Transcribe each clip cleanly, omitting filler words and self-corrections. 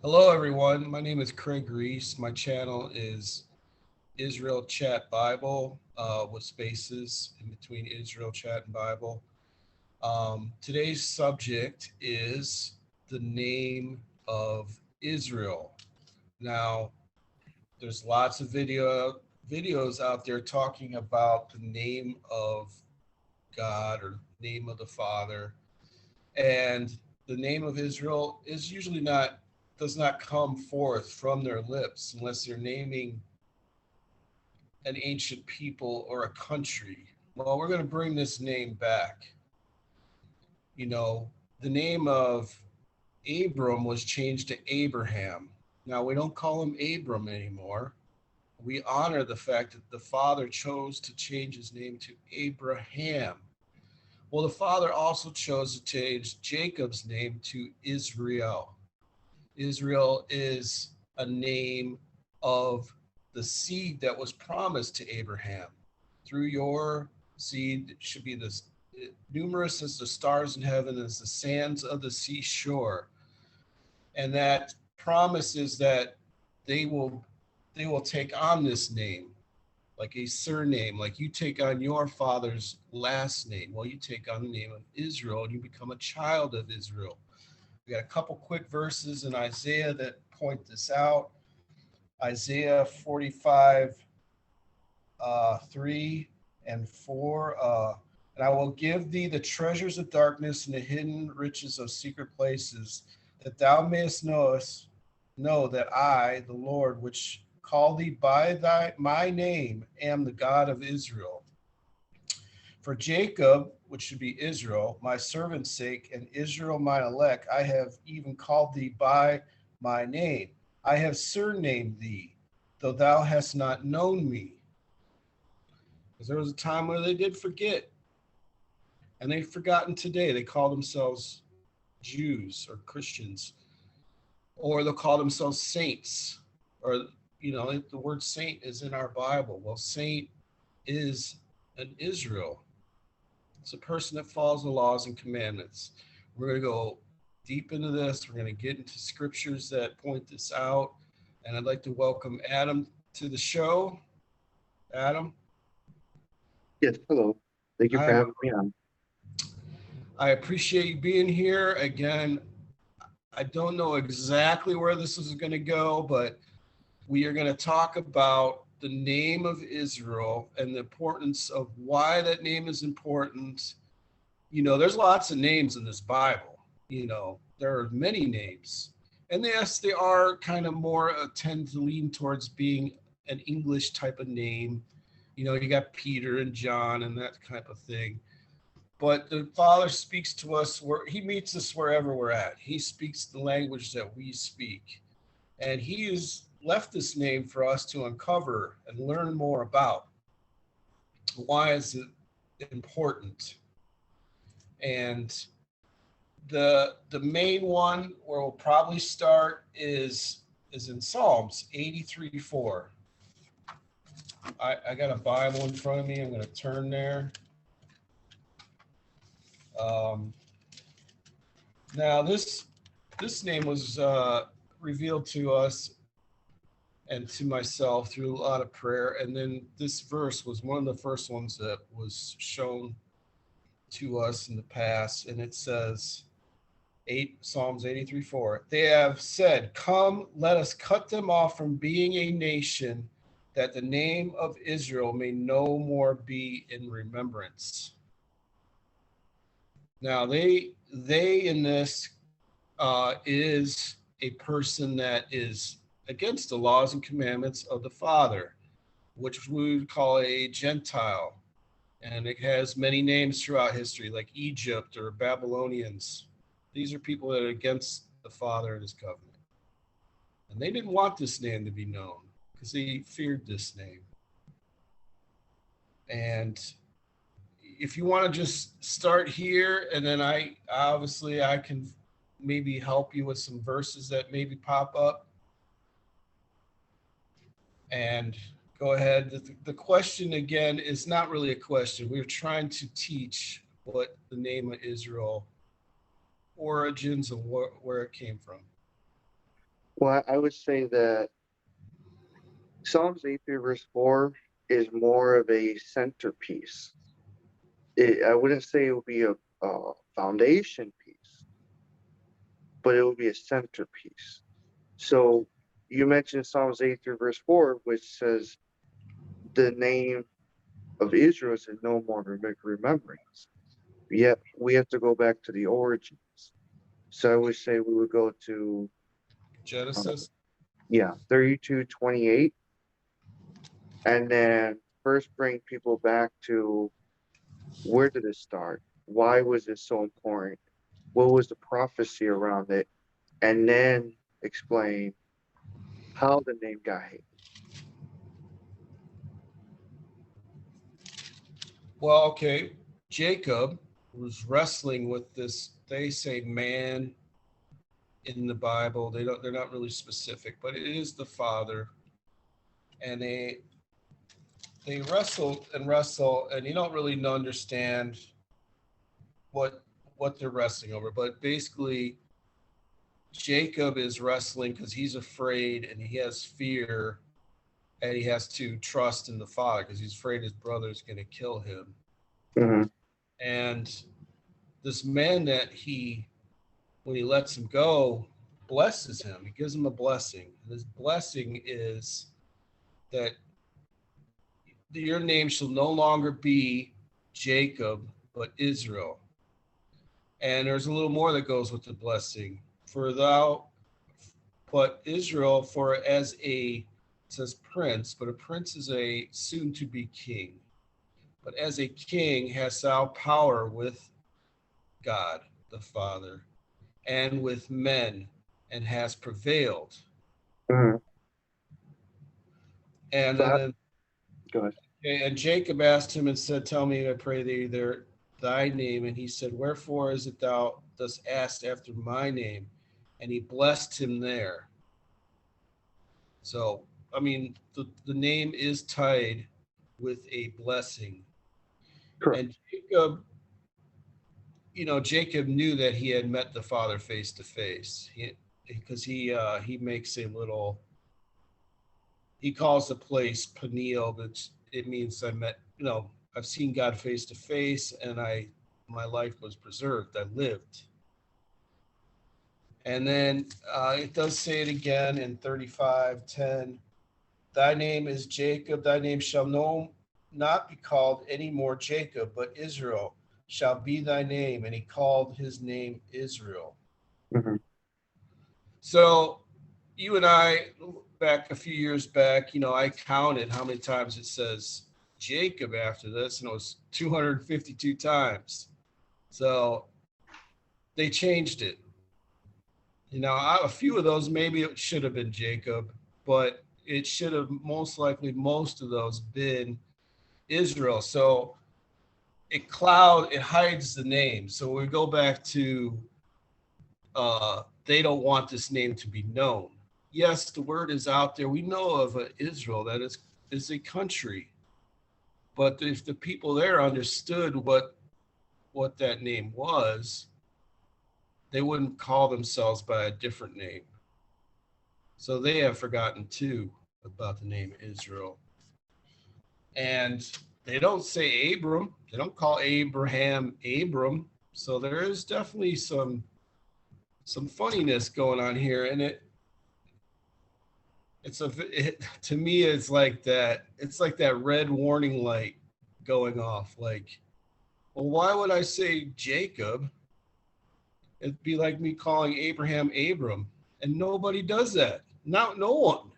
Hello, everyone. My name is Craig Reese. My channel is Israel Chat Bible with spaces in between Israel Chat and Bible. Today's subject is the name of Israel. Now, there's lots of videos out there talking about the name of God or name of the Father, and the name of Israel is usually not does not come forth from their lips unless they're naming an ancient people or a country. Well, we're going to bring this name back. You know, the name of Abram was changed to Abraham. Now, we don't call him Abram anymore. We honor the fact that the father chose to change his name to Abraham. Well, the father also chose to change Jacob's name to Israel. Israel is a name of the seed that was promised to Abraham. Through your seed should be this numerous as the stars in heaven, as the sands of the seashore. And that promise is that they will take on this name, like a surname, like you take on your father's last name. Well, you take on the name of Israel and you become a child of Israel. We got a couple quick verses in Isaiah that point this out. Isaiah 45, 3 and 4. And I will give thee the treasures of darkness and the hidden riches of secret places, that thou mayest know that I, the Lord, which call thee by my name, am the God of Israel. For Jacob, which should be Israel, my servant's sake, and Israel mine elect, I have even called thee by my name. I have surnamed thee, though thou hast not known me. Because there was a time where they did forget, and they've forgotten today. They call themselves Jews or Christians, or they'll call themselves saints, or, the word saint is in our Bible. Well, saint is an Israel. It's a person that follows the laws and commandments. We're going to go deep into this. We're going to get into scriptures that point this out. And I'd like to welcome Adam to the show. Adam? Yes, hello. Thank you for Hi. having me on. I appreciate you being here. Again, I don't know exactly where this is going to go, but we are going to talk about the name of Israel and the importance of why that name is important. There's lots of names in this Bible. There are many names. And yes, they are kind of more tend to lean towards being an English type of name. You got Peter and John and that type of thing. But the Father speaks to us where he meets us wherever we're at. He speaks the language that we speak. And he has left this name for us to uncover and learn more about. Why is it important? And the main one where we'll probably start is in Psalms 83:4. I got a Bible in front of me. I'm going to turn there. Now this name was revealed to us and to myself through a lot of prayer, and then this verse was one of the first ones that was shown to us in the past, and it says, Psalms 83:4. They have said, "Come, let us cut them off from being a nation, that the name of Israel may no more be in remembrance." Now, they in this is a person that is against the laws and commandments of the Father, which we would call a Gentile. And it has many names throughout history, like Egypt or Babylonians. These are people that are against the Father and his covenant. And they didn't want this name to be known because they feared this name. And if you want to just start here, and then I can maybe help you with some verses that maybe pop up. And go ahead. The question again is not really a question. We're trying to teach what the name of Israel, origins of where it came from. Well, I would say that Psalms 83 verse 4 is more of a centerpiece. I wouldn't say it would be a foundation piece, but it would be a centerpiece. So you mentioned Psalms 83 verse 4, which says the name of Israel is in no more remembrance. Yet we have to go back to the origins. So I would say we would go to uh, Genesis. 32:28, and then first bring people back to where did it start? Why was it so important? What was the prophecy around it? And then explain how the name got hit. Well, okay. Jacob was wrestling with this, they say man in the Bible. They're not really specific, but it is the father. And they wrestle and wrestle, and you don't really understand what what they're wrestling over. But basically, Jacob is wrestling because he's afraid and he has fear, and he has to trust in the father because he's afraid his brother's going to kill him. Mm-hmm. And this man that when he lets him go, blesses him. He gives him a blessing. And his blessing is that your name shall no longer be Jacob, but Israel. And there's a little more that goes with the blessing. For thou, but Israel, for as it says prince, but a prince is a soon to be king. But as a king hast thou power with God the Father and with men, and has prevailed. Mm-hmm. And So then go ahead. and Jacob asked him and said, tell me, I pray thee, thy name. And he said, wherefore is it thou dost ask after my name? And he blessed him there. So, I mean, the name is tied with a blessing. Correct. And Jacob knew that he had met the Father face to face. Because he makes a little, he calls the place Peniel, but it means I've seen God face to face, and my life was preserved. I lived. And then it does say it again in 35:10. Thy name is Jacob, thy name shall not be called any more Jacob, but Israel shall be thy name. And he called his name Israel. Mm-hmm. So you and I, back a few years back, I counted how many times it says Jacob after this, and it was 252 times. So they changed it. A few of those, maybe it should have been Jacob, but it should have most likely, most of those been Israel. So it hides the name. So we go back to they don't want this name to be known. Yes, the word is out there. We know of Israel that is a country, but if the people there understood what that name was, they wouldn't call themselves by a different name. So they have forgotten too about the name Israel. And they don't say Abram. They don't call Abraham Abram. So there is definitely some funniness going on here, and to me it's like that red warning light going off. Like, well, why would I say Jacob? It'd be like me calling Abraham Abram, and nobody does that. No one.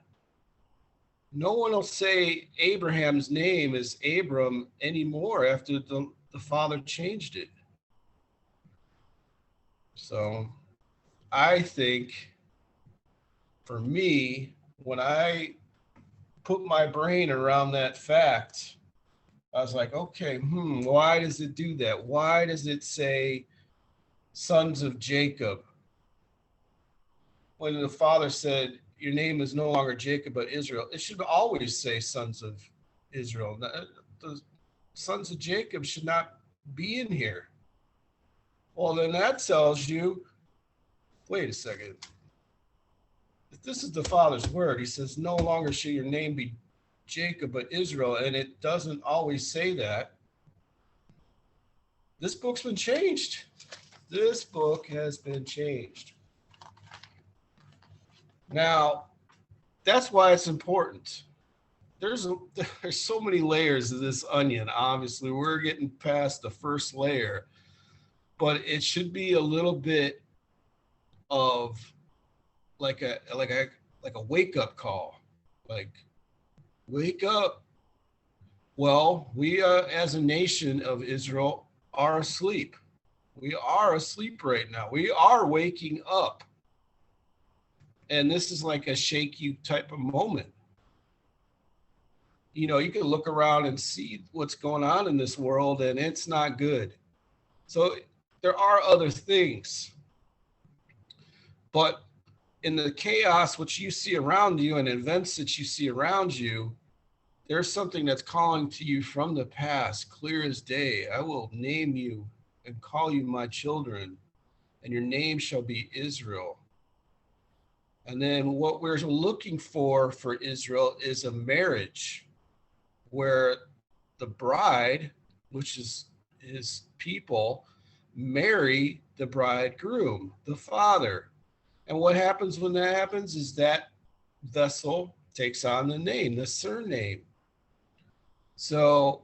No one will say Abraham's name is Abram anymore after the father changed it. So I think for me, when I put my brain around that fact, I was like, okay, why does it do that? Why does it say sons of Jacob when the father said, your name is no longer Jacob, but Israel? It should always say sons of Israel. The sons of Jacob should not be in here. Well, then that tells you, wait a second. This is the Father's word. He says, no longer shall your name be Jacob, but Israel. And it doesn't always say that. This book's been changed. This book has been changed. Now, that's why it's important. There's a, there's so many layers of this onion. Obviously, we're getting past the first layer, but it should be a little bit of like a wake up call. Like, wake up. Well, we as a nation of Israel are asleep. We are asleep right now. We are waking up. And this is like a shake you type of moment. You know, you can look around and see what's going on in this world, and it's not good. So there are other things. But in the chaos which you see around you and events that you see around you, there's something that's calling to you from the past, clear as day. I will name you and call you my children, and your name shall be Israel. And then what we're looking for Israel is a marriage where the bride, which is his people, marry the bridegroom, the father. And what happens when that happens is that vessel takes on the name, the surname. So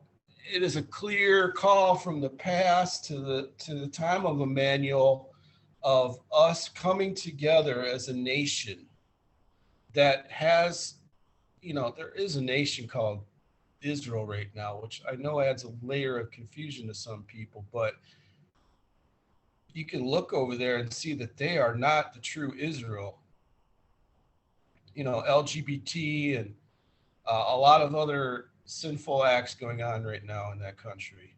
it is a clear call from the past to the time of Emmanuel of us coming together as a nation that has, you know, there is a nation called Israel right now, which I know adds a layer of confusion to some people, but you can look over there and see that they are not the true Israel. You know, LGBT and a lot of other sinful acts going on right now in that country.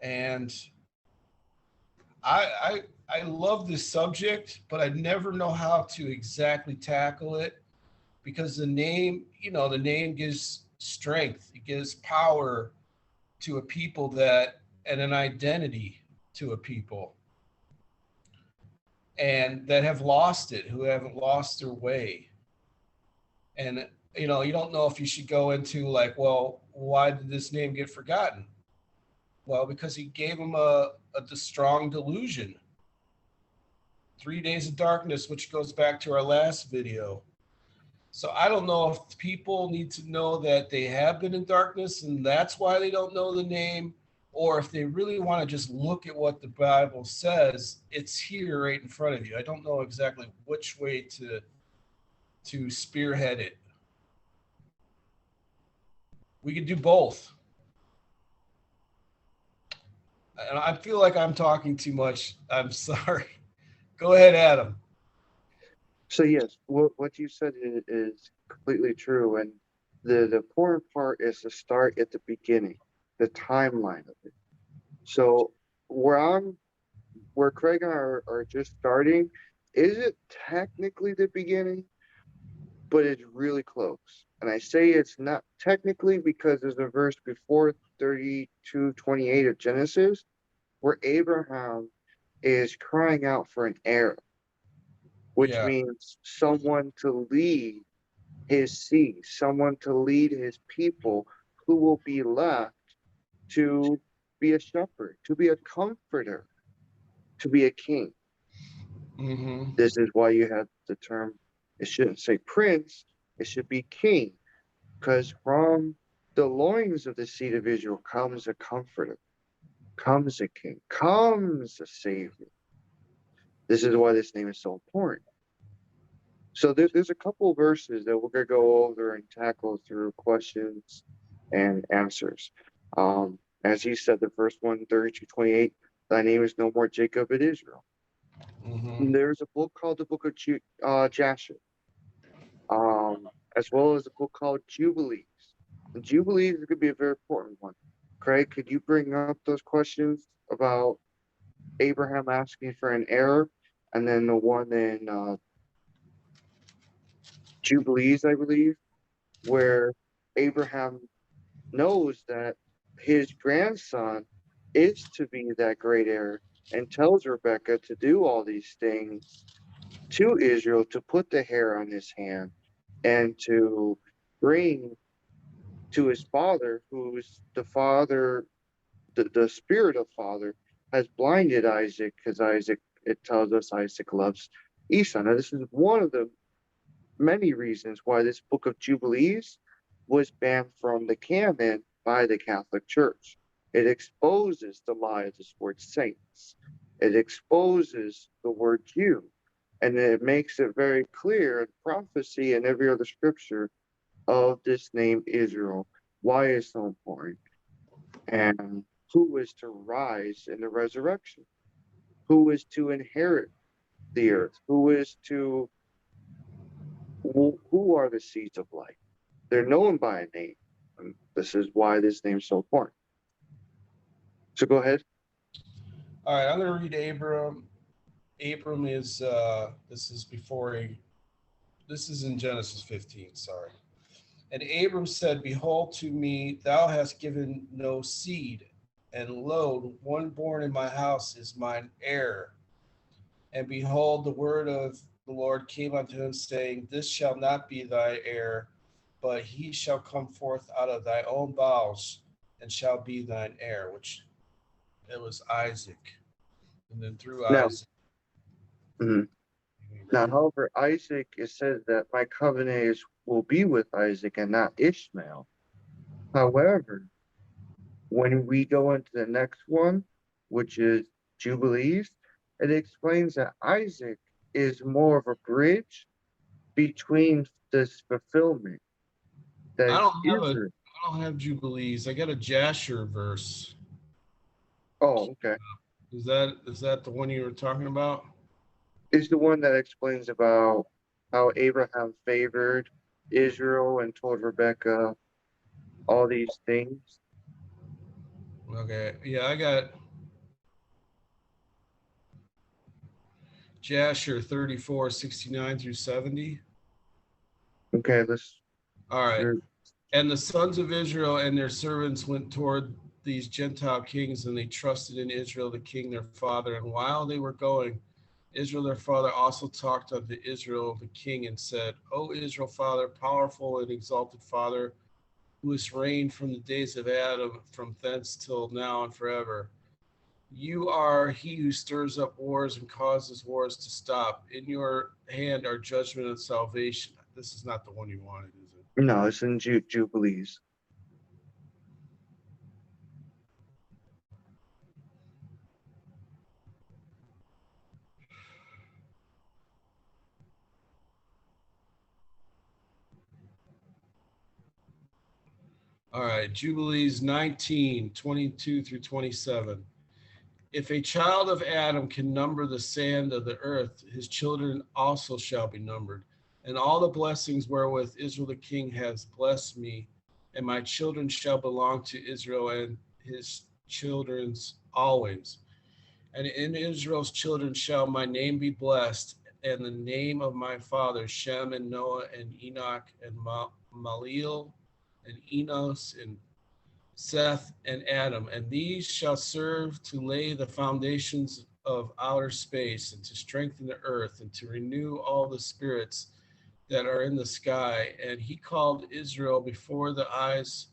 And I love this subject, but I never know how to exactly tackle it because the name, you know, the name gives strength, it gives power to a people that, and an identity to a people, and that have lost it, who haven't lost their way. And, you know, you don't know if you should go into like, well, why did this name get forgotten? Well, because he gave them a strong delusion. 3 days of darkness, which goes back to our last video. So I don't know if people need to know that they have been in darkness and that's why they don't know the name, or if they really want to just look at what the Bible says, it's here right in front of you. I don't know exactly which way to spearhead it. We could do both. And I feel like I'm talking too much. I'm sorry. Go ahead, Adam. So yes, what you said is completely true, and the important part is to start at the beginning, the timeline of it. So where I'm, where Craig and I are just starting, is it technically the beginning? But it's really close. And I say it's not technically because there's a verse before 32:28 of Genesis where Abraham is crying out for an heir, which Yeah. means someone to lead his seed, someone to lead his people who will be left to be a shepherd, to be a comforter, to be a king. Mm-hmm. This is why you have the term, it shouldn't say prince, it should be king, because from the loins of the seed of Israel comes a comforter, comes a king, comes a savior. This is why this name is so important. So there's a couple verses that we're going to go over and tackle through questions and answers. As he said, the first one, 32:28, thy name is no more Jacob, but Israel. Mm-hmm. And there's a book called the Book of Jasher, as well as a book called Jubilees. And Jubilees is going to be a very important one. Craig, could you bring up those questions about Abraham asking for an heir, and then the one in Jubilees, I believe, where Abraham knows that his grandson is to be that great heir and tells Rebecca to do all these things to Israel to put the hair on his hand and to bring to his father, who's the father, the spirit of father has blinded Isaac, because Isaac, it tells us Isaac loves Esau. Now, this is one of the many reasons why this book of Jubilees was banned from the canon by the Catholic Church. It exposes the lie of this word saints. It exposes the word Jew. And it makes it very clear in prophecy and every other scripture of this name Israel, why it's so important, and who is to rise in the resurrection, who is to inherit the earth, who are the seeds of life. They're known by a name. And this is why this name's so important. So go ahead. All right, I'm going to read Abram. Abram is this is in Genesis 15. Sorry. And Abram said, "Behold, to me thou hast given no seed, and lo, one born in my house is mine heir. And behold, the word of the Lord came unto him, saying, This shall not be thy heir, but he shall come forth out of thy own bowels, and shall be thine heir," which it was Isaac. And then through Now, Isaac. mhm. Now, however, Isaac, it says that my covenant will be with Isaac and not Ishmael. However, when we go into the next one, which is Jubilees, it explains that Isaac is more of a bridge between this fulfillment I that don't have a Israel. I don't have Jubilees. I got a Jasher verse. Oh, okay. Is that the one you were talking about? Is the one that explains about how Abraham favored Israel and told Rebecca all these things. Okay. Yeah, I got Jasher 34:69 through 70. Okay, let's. All right. There, And the sons of Israel and their servants went toward these Gentile kings, and they trusted in Israel, the king their father. And while they were going, Israel their father also talked unto Israel the king and said, O Israel, father, powerful and exalted father, who has reigned from the days of Adam, from thence till now and forever. You are he who stirs up wars and causes wars to stop. In your hand are judgment and salvation. This is not the one you wanted, is it? no, it's in Jubilees. All right, Jubilees 19:22 through 27. If a child of Adam can number the sand of the earth, his children also shall be numbered. And all the blessings wherewith Israel the king has blessed me, and my children shall belong to Israel and his children's always. And in Israel's children shall my name be blessed, and the name of my fathers, Shem and Noah and Enoch and Malil and Enos and Seth and Adam. And these shall serve to lay the foundations of outer space, and to strengthen the earth, and to renew all the spirits that are in the sky. And he called Israel before the eyes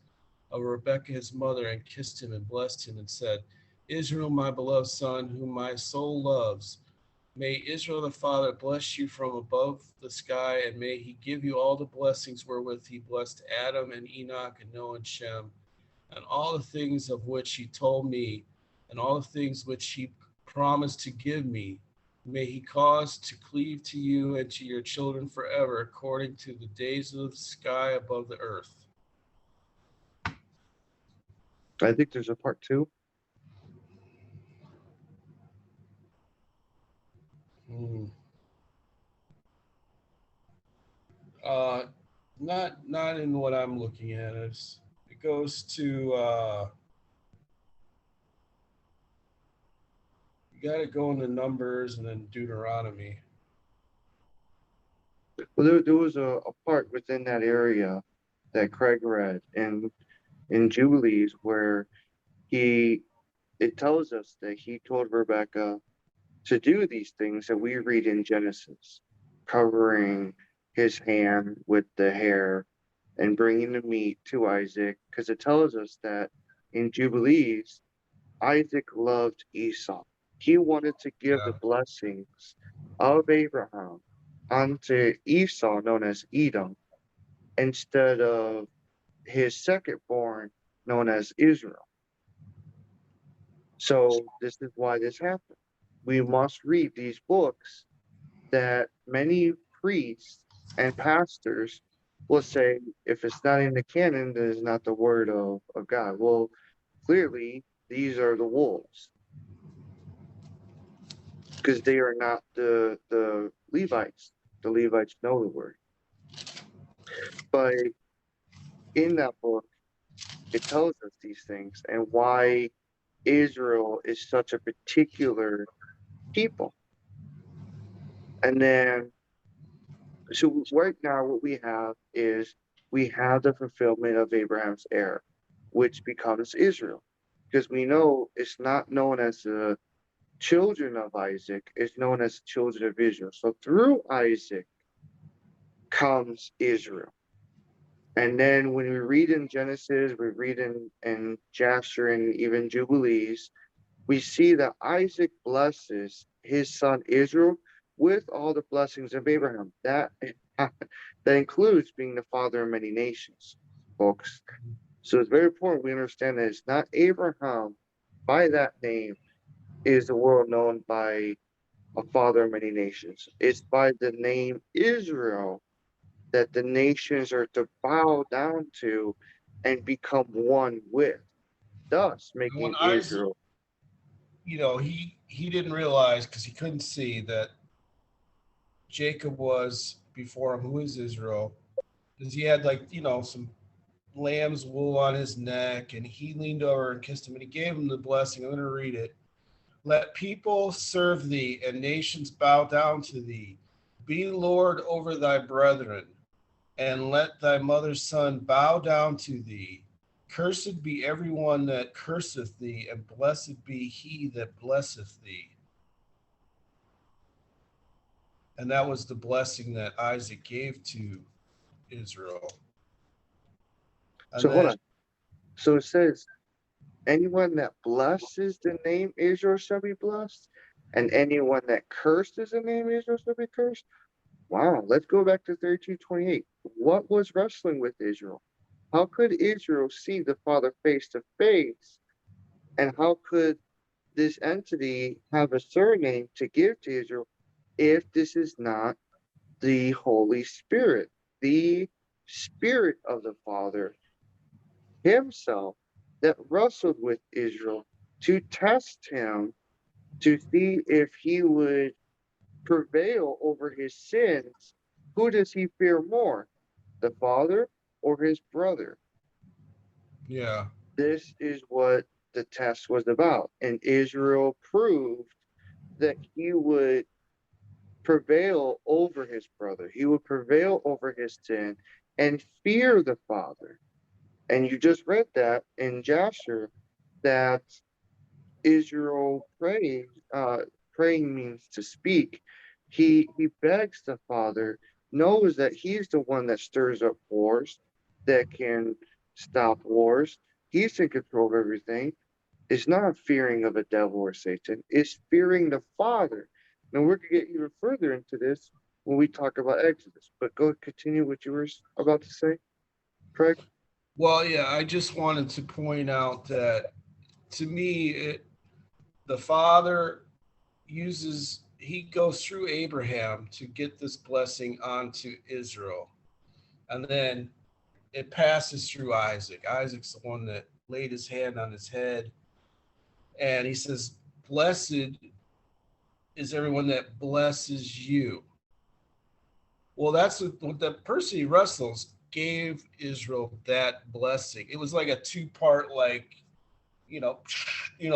of Rebekah his mother, and kissed him and blessed him, and said, Israel, my beloved son, whom my soul loves, may Israel the Father bless you from above the sky, and may he give you all the blessings wherewith he blessed Adam and Enoch and Noah and Shem, and all the things of which he told me, and all the things which he promised to give me. May he cause to cleave to you and to your children forever, according to the days of the sky above the earth. I think there's a part two. Hmm. Uh, not in what I'm looking at. It goes to you got to go into Numbers and then Deuteronomy. Well, there was a part within that area that Craig read in Jubilees where he it tells us that he told Rebecca to do these things that we read in Genesis, covering his hand with the hair and bringing the meat to Isaac, because it tells us that in Jubilees, Isaac loved Esau. He wanted to give the Yeah. blessings of Abraham onto Esau, known as Edom, instead of his second born, known as Israel. So this is why this happened. We must read these books that many priests and pastors will say, if it's not in the canon, then it's not the word of God. Well, clearly, these are the wolves because they are not the Levites. The Levites know the word. But in that book, it tells us these things and why Israel is such a particular people. And then, so right now, what we have is we have the fulfillment of Abraham's heir, which becomes Israel. Because we know it's not known as the children of Isaac, it's known as the children of Israel. So through Isaac comes Israel. And then when we read in Genesis, we read in Jasher and even Jubilees, we see that Isaac blesses his son Israel with all the blessings of Abraham. That includes being the father of many nations, folks. So it's very important we understand that it's not Abraham by that name is the world known by a father of many nations. It's by the name Israel that the nations are to bow down to and become one with, thus And when making Isaac, Israel. he didn't realize because he couldn't see that Jacob was before him, who is Israel, because he had like some lamb's wool on his neck, and he leaned over and kissed him, and he gave him the blessing. I'm going to read it. Let people serve thee, and nations bow down to thee. Be Lord over thy brethren, and let thy mother's son bow down to thee. Cursed be every one that curseth thee, and blessed be he that blesseth thee. And that was the blessing that Isaac gave to Israel. And So hold then, on. So it says, anyone that blesses the name Israel shall be blessed, and anyone that curses the name Israel shall be cursed. Wow, let's go back to 32:28. What was wrestling with Israel? How could Israel see the Father face to face? And how could this entity have a surname to give to Israel if this is not the Holy Spirit, the Spirit of the Father himself that wrestled with Israel to test him to see if he would prevail over his sins? Who does he fear more, the father or his brother? yeah, This is what the test was about. And Israel proved that he would prevail over his brother, he would prevail over his sin and fear the father. And you just read that in Jasher that Israel prays. Praying means to speak. He begs the Father, knows that he's the one that stirs up wars, that can stop wars. He's in control of everything. It's not fearing of a devil or Satan. It's fearing the Father. Now we're gonna get even further into this when we talk about Exodus. But go continue what you were about to say, Craig. well, yeah, I just wanted to point out that to me, the Father he goes through Abraham to get this blessing onto Israel. And then it passes through Isaac. Isaac's the one that laid his hand on his head. And he says, blessed is everyone that blesses you. Well, that's what the person he wrestles gave Israel that blessing. It was like a two-part, like, you know,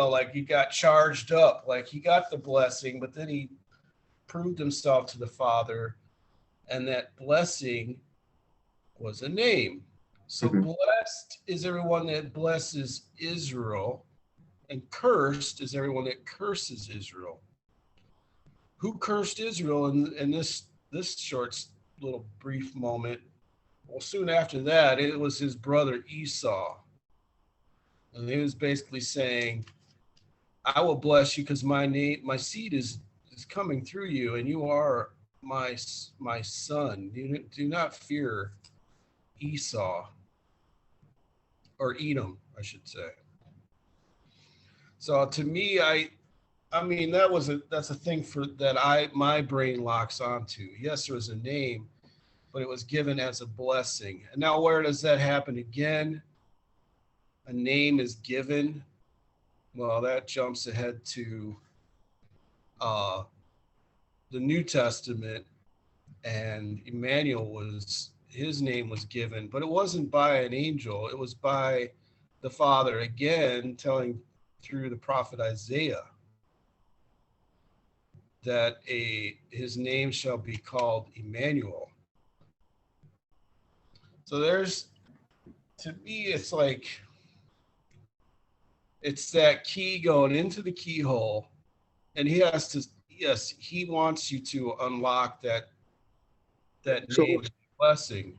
like he got charged up, like he got the blessing, but then he proved himself to the Father, and that blessing was a name. So Mhm. blessed is everyone that blesses Israel, and cursed is everyone that curses Israel. who cursed Israel in this short little brief moment? Well, soon after that, it was his brother Esau, and he was basically saying, "I will bless you because my seed is coming through you, and you are my son. Do not fear Esau or Edom, I should say." So to me, I mean that's a thing for that my brain locks onto. Yes, there was a name, but it was given as a blessing. And now where does that happen again? A name is given. Well, that jumps ahead to uh, the New Testament, and Emmanuel was his name was given, but it wasn't by an angel. It was by the Father again, telling through the prophet Isaiah that his name shall be called Emmanuel. So there's, to me, it's like it's that key going into the keyhole, and he has to. Yes, he wants you to unlock that So, name blessing.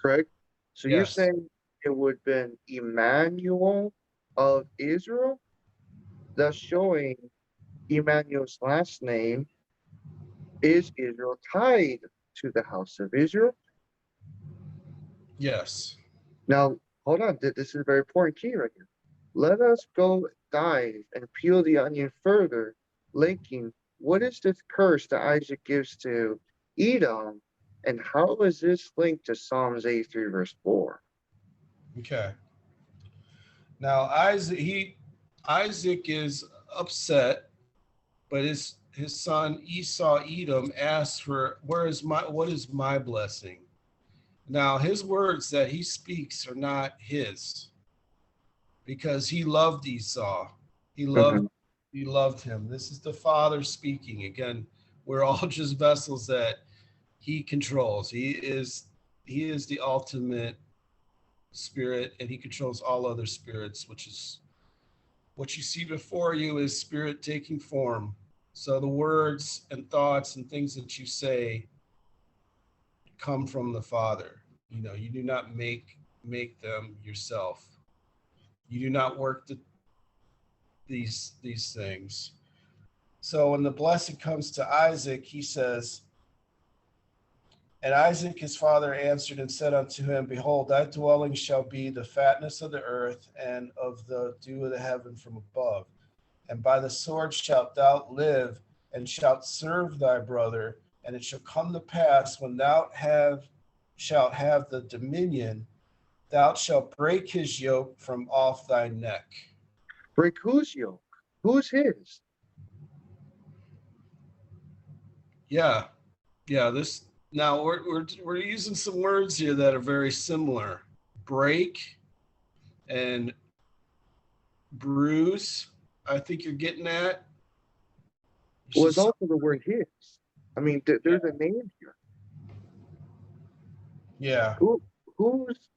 correct. So you're Yes, saying it would have been Emmanuel of Israel? Thus showing Emmanuel's last name is Israel tied to the house of Israel? yes. Now, hold on. This is a very important key right here. Let us go dive and peel the onion further, linking what is this curse that Isaac gives to Edom, and how is this linked to Psalms 83, verse 4? Okay. Now Isaac is upset, but his son Esau Edom asks for what is my blessing? Now his words that he speaks are not his because he loved Esau. He loved Mhm. he loved him. This is the Father speaking. Again, we're all just vessels that he controls. He is the ultimate spirit, and he controls all other spirits, which is what you see before you is spirit taking form. So the words and thoughts and things that you say come from the Father. You know, you do not make them yourself. You do not work these things. So when the blessing comes to Isaac, he says, "And Isaac his father answered and said unto him, Behold, thy dwelling shall be the fatness of the earth and of the dew of the heaven from above. And by the sword shalt thou live, and shalt serve thy brother. And it shall come to pass when shalt have the dominion, thou shalt break his yoke from off thy neck." Break whose yoke? Who's his? Yeah, yeah. This now we're using some words here that are very similar. Break and bruise. I think you're getting at. It's Was just also the word his. I mean, yeah, there's a name here. yeah, Who,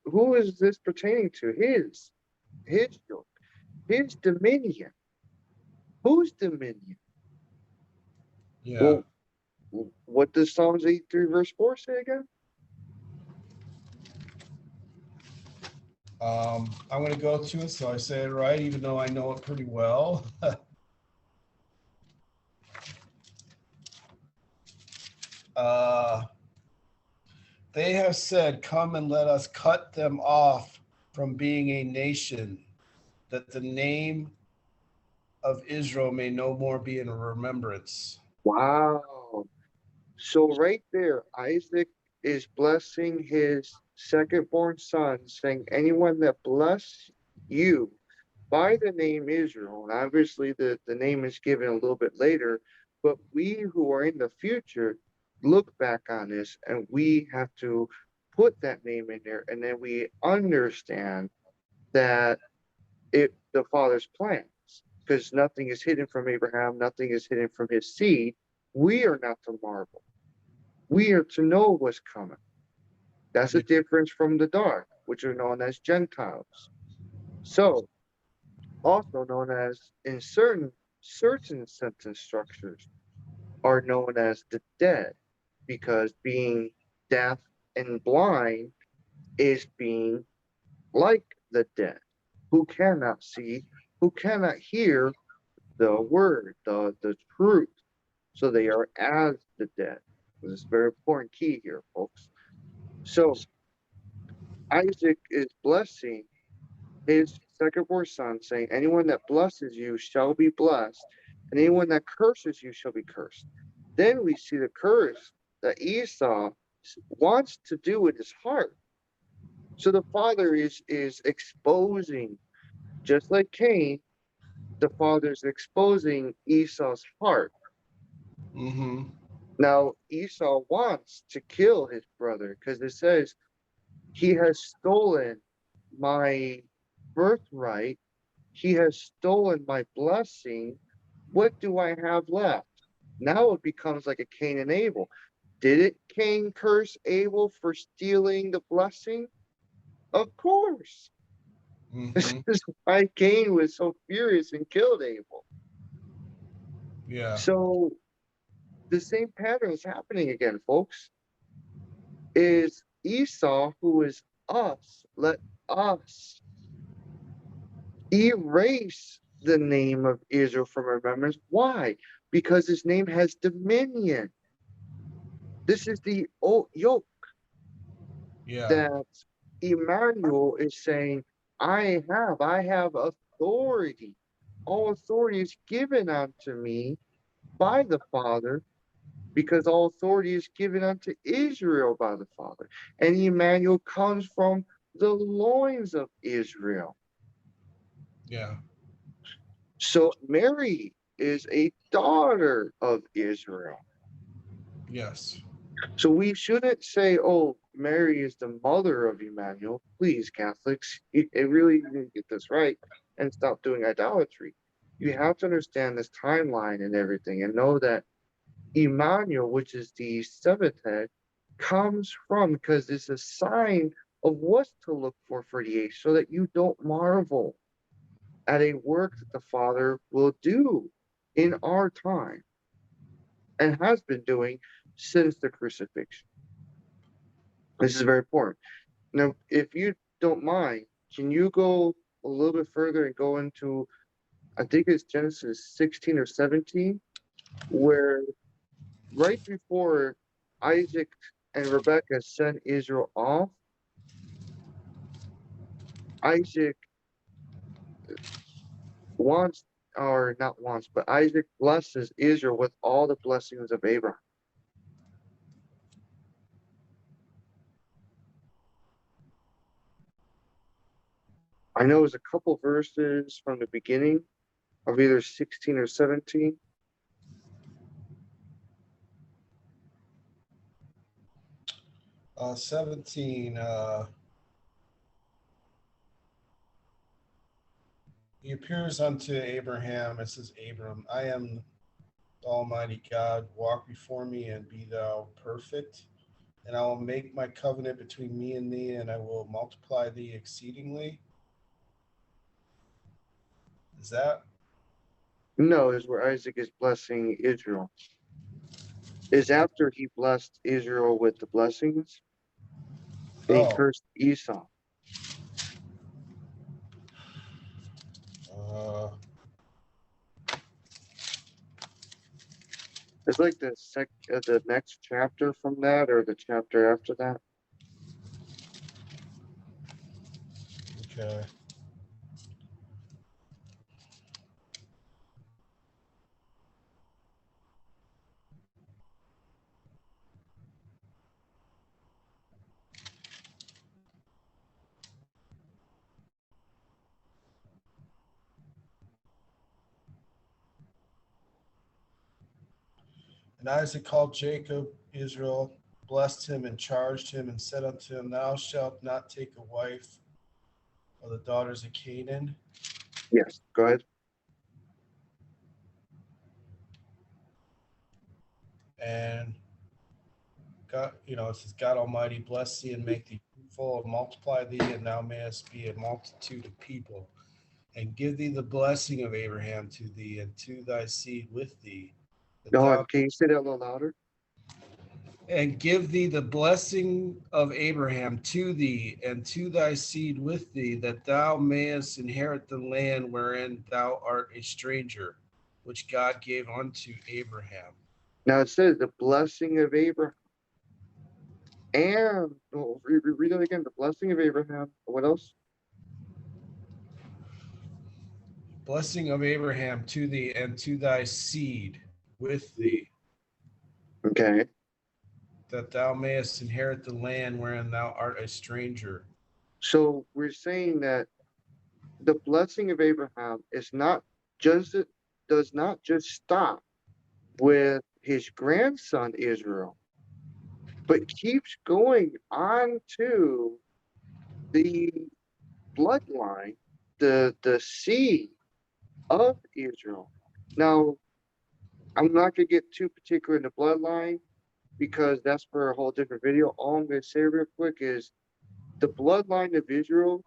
who is this pertaining to? His yoke, his dominion. Whose dominion? yeah. Well, what does Psalms 83, verse 4 say again? I'm going to go to it so I say it right, even though I know it pretty well. uh, they have said, "Come and let us cut them off from being a nation, that the name of Israel may no more be in remembrance." Wow. So right there, Isaac is blessing his second-born son, saying, anyone that bless you by the name Israel, and obviously the name is given a little bit later, but we who are in the future look back on this and we have to put that name in there, and then we understand that the Father's plans, because nothing is hidden from Abraham, nothing is hidden from his seed. We are not to marvel. We are to know what's coming. That's a Yeah. difference from the dark, which are known as Gentiles. So, also known as in certain sentence structures, are known as the dead, because being deaf and blind is being like the dead, who cannot see, who cannot hear the word, the truth. So they are as the dead. This is a very important key here, folks. So Isaac is blessing his second-born son, saying, anyone that blesses you shall be blessed, and anyone that curses you shall be cursed. Then we see the curse that Esau wants to do in his heart. So the father is exposing, just like Cain, the father's exposing Esau's heart. Mm-hmm. Now Esau wants to kill his brother because it says he has stolen my birthright. He has stolen my blessing. What do I have left? Now it becomes like a Cain and Abel. Did it Cain curse Abel for stealing the blessing? Of course. This Mm-hmm. is why Cain was so furious and killed Abel. Yeah. So the same pattern is happening again, folks. Is Esau, who is us, let us erase the name of Israel from remembrance. Why? Because his name has dominion. This is the yoke Yeah. that Emmanuel is saying, I have authority. All authority is given unto me by the Father, because all authority is given unto Israel by the Father. And Emmanuel comes from the loins of Israel. Yeah. So Mary is a daughter of Israel. Yes. So we shouldn't say, oh, Mary is the mother of Emmanuel. Please, Catholics, it really need to get this right and stop doing idolatry. You have to understand this timeline and everything and know that Emmanuel, which is the seventh head, comes from, because it's a sign of what to look for the age, so that you don't marvel at a work that the Father will do in our time and has been doing since the crucifixion. This is very important. Now, if you don't mind, can you go a little bit further and go into, I think it's Genesis 16 or 17, where right before Isaac and Rebekah sent Israel off, Isaac wants, or not wants, but Isaac blesses Israel with all the blessings of Abraham. I know it's a couple verses from the beginning of either 16 or 17. 17. He appears unto Abraham. It says, Abram, I am the Almighty God. Walk before me and be thou perfect. And I will make my covenant between me and thee, and I will multiply thee exceedingly. Is that? No, is where Isaac is blessing Israel. Is after he blessed Israel with the blessings, and he Oh. cursed Esau. Uh, It's like the next chapter from that, or the chapter after that. okay. And Isaac called Jacob, Israel, blessed him and charged him and said unto him, thou shalt not take a wife of the daughters of Canaan. Yes, go ahead. And God, it says, God Almighty bless thee and make thee fruitful and multiply thee, and thou mayest be a multitude of people, and give thee the blessing of Abraham to thee and to thy seed with thee. that Go thou ahead. Can you say that a little louder? and give thee the blessing of Abraham to thee and to thy seed with thee, that thou mayest inherit the land wherein thou art a stranger, which God gave unto Abraham. Now it says the blessing of Abraham. And read it again. The blessing of Abraham. What else? Blessing of Abraham to thee and to thy seed with thee, Okay. that thou mayest inherit the land wherein thou art a stranger. So we're saying that the blessing of Abraham is not just does not just stop with his grandson Israel, but keeps going on to the bloodline, the seed of Israel. Now, I'm not gonna get too particular in the bloodline because that's for a whole different video. All I'm gonna say real quick is the bloodline of Israel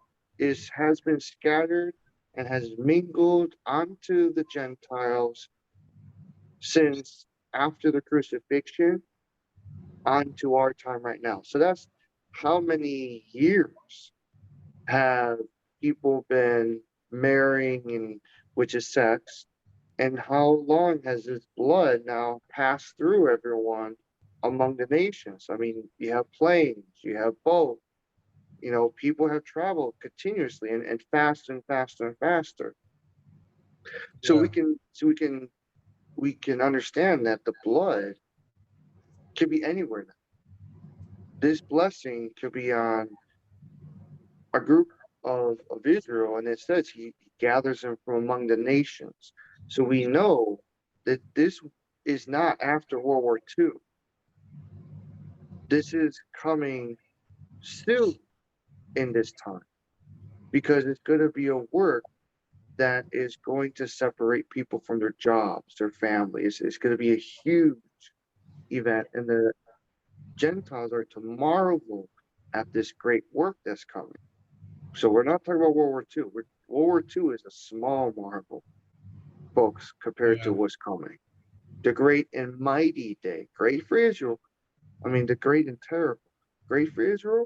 has been scattered and has mingled onto the Gentiles since after the crucifixion onto our time right now. So that's how many years have people been marrying and which is sex, and how long has this blood now passed through everyone among the nations? I mean, you have planes, you have boats, people have traveled continuously and faster and faster and faster. So Yeah, we can understand that the blood can be anywhere now. This blessing could be on a group of Israel, and it says he gathers them from among the nations. So we know that this is not after World War II. This is coming still in this time because it's going to be a work that is going to separate people from their jobs, their families. It's going to be a huge event, and the Gentiles are to marvel at this great work that's coming. So we're not talking about World War II. World War II is a small marvel, folks, compared yeah, to what's coming. The great and mighty day, great for Israel. I mean, the great and terrible. Great for Israel,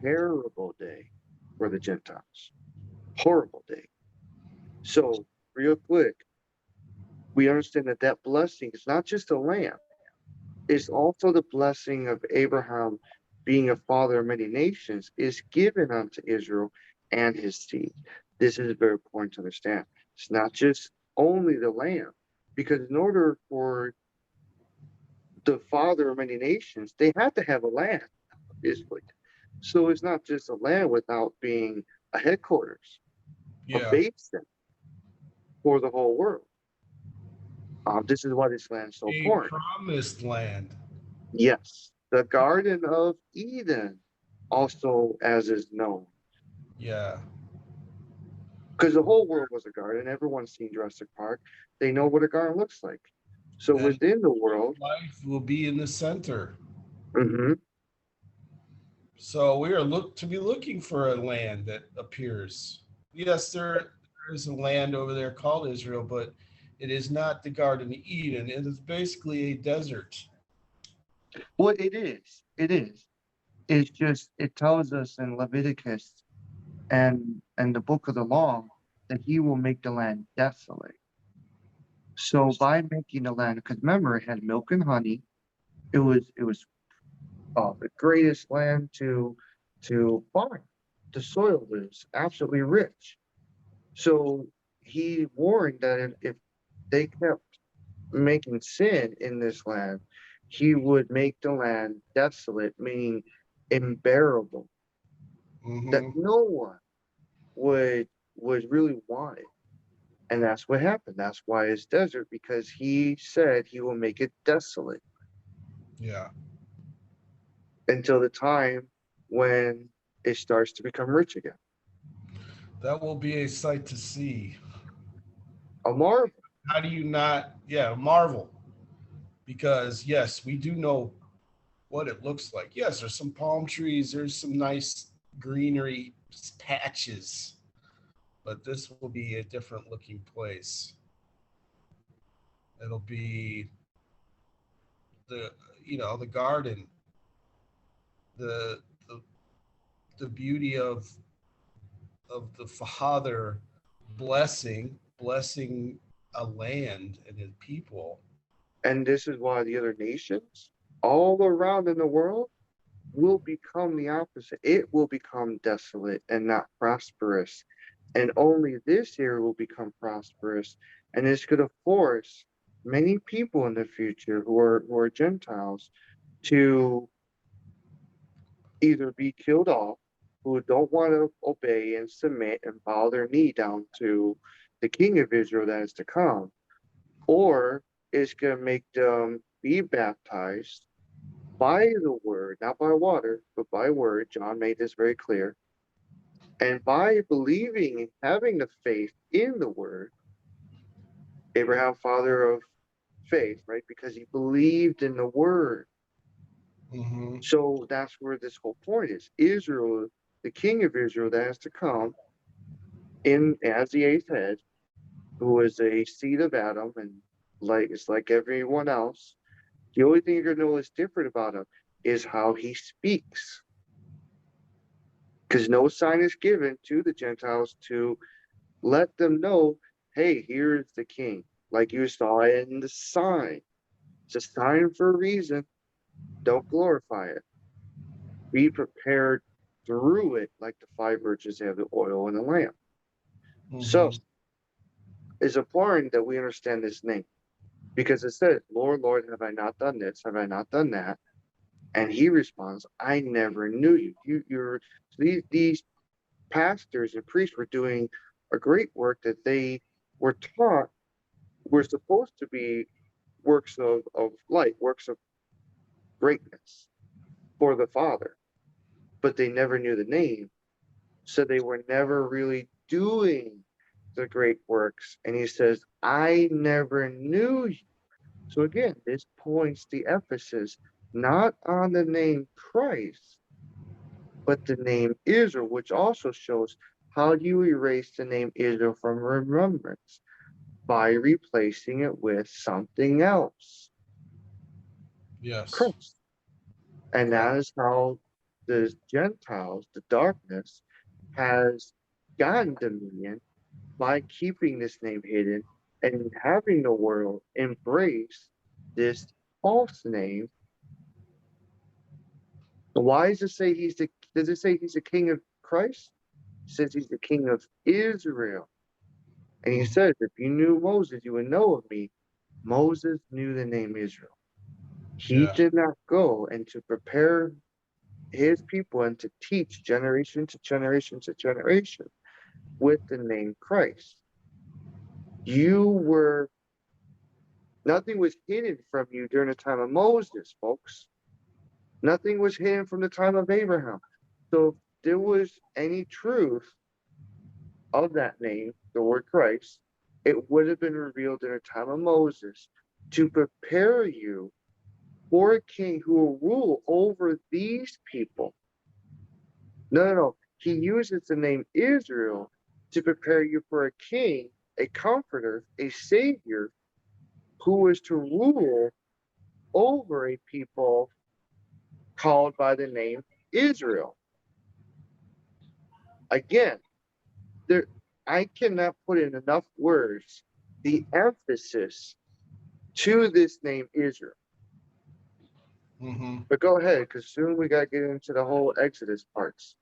terrible day for the Gentiles. Horrible day. So, real quick, we understand that that blessing is not just a lamb, it's also the blessing of Abraham being a father of many nations is given unto Israel and his seed. This is very important to understand. It's not just only the lamb, because in order for the father of many nations, they had to have a land, obviously. So it's not just a land without being a headquarters, a yeah. base for the whole world. This is why this land is so A important. promised land. Yes, the Garden of Eden, also as is known, Yeah. because the whole world was a garden. Everyone's seen Jurassic Park. They know what a garden looks like. So And within the world, life will be in the center. mhm, So we are looking for a land that appears. Yes, there is a land over there called Israel, but it is not the Garden of Eden. It is basically a desert. what it is. It's just it tells us in Leviticus and the book of the law that he will make the land desolate. So by making the land, because remember it had milk and honey, it was the greatest land to farm. The soil was absolutely rich. So he warned that if they kept making sin in this land, he would make the land desolate, meaning unbearable, that Hmm. no one would really want it. And that's what happened. That's why it's desert, because he said he will make it desolate Yeah. until the time when it starts to become rich again. That will be a sight to see. A marvel. How do you not, yeah, marvel? Because, yes, we do know what it looks like. Yes, there's some palm trees, there's some nice greenery patches, but this will be a different looking place. It'll be the the garden, the the, the beauty of the Father blessing a land and his people. And this is why the other nations all around in the world will become the opposite. It will become desolate and not prosperous. And only this area will become prosperous. And it's going to force many people in the future who are Gentiles to either be killed off, who don't want to obey and submit and bow their knee down to the king of Israel that is to come, or it's going to make them be baptized by the word, not by water, but by word. John made this very clear. And by believing and having the faith in the word, Abraham, father of faith, right? Because he believed in the word. Mm-hmm. So that's where this whole point is. Israel, the king of Israel that has to come in as the eighth head, who is a seed of Adam and like it's like everyone else. The only thing you're gonna know is different about him is how he speaks. Because no sign is given to the Gentiles to let them know, hey, here's the king. Like you saw in the sign. It's a sign for a reason. Don't glorify it. Be prepared through it, like the five virgins have the oil and the lamp. So Mm-hmm. it's important that we understand this name because it says, Lord, Lord, have I not done this? Have I not done that? And he responds, I never knew you. You're these pastors and priests were doing a great work that they were taught were supposed to be works of light, works of greatness for the Father, but they never knew the name. So they were never really doing the great works. And he says, I never knew you. So again, this points the emphasis not on the name Christ, but the name Israel, which also shows how do you erase the name Israel from remembrance? By replacing it with something else, Yes. Christ. And Correct. that is how the Gentiles, the darkness, has gotten dominion by keeping this name hidden and having the world embrace this false name. Why does it say does it say he's the king of Christ? It says he's the king of Israel. And he Mm-hmm. says, if you knew Moses, you would know of me. Moses knew the name Israel. He Yeah. did not go and to prepare his people and to teach generation to generation to generation with the name Christ. You were, nothing was hidden from you during the time of Moses, folks. Nothing was hidden from the time of Abraham. So if there was any truth of that name, the word Christ, it would have been revealed in the time of Moses to prepare you for a king who will rule over these people. No, no, no. He uses the name Israel to prepare you for a king, a comforter, a savior who is to rule over a people called by the name Israel. Again, there I cannot put in enough words the emphasis to this name Israel. Mm-hmm. But go ahead, because soon we gotta get into the whole Exodus parts.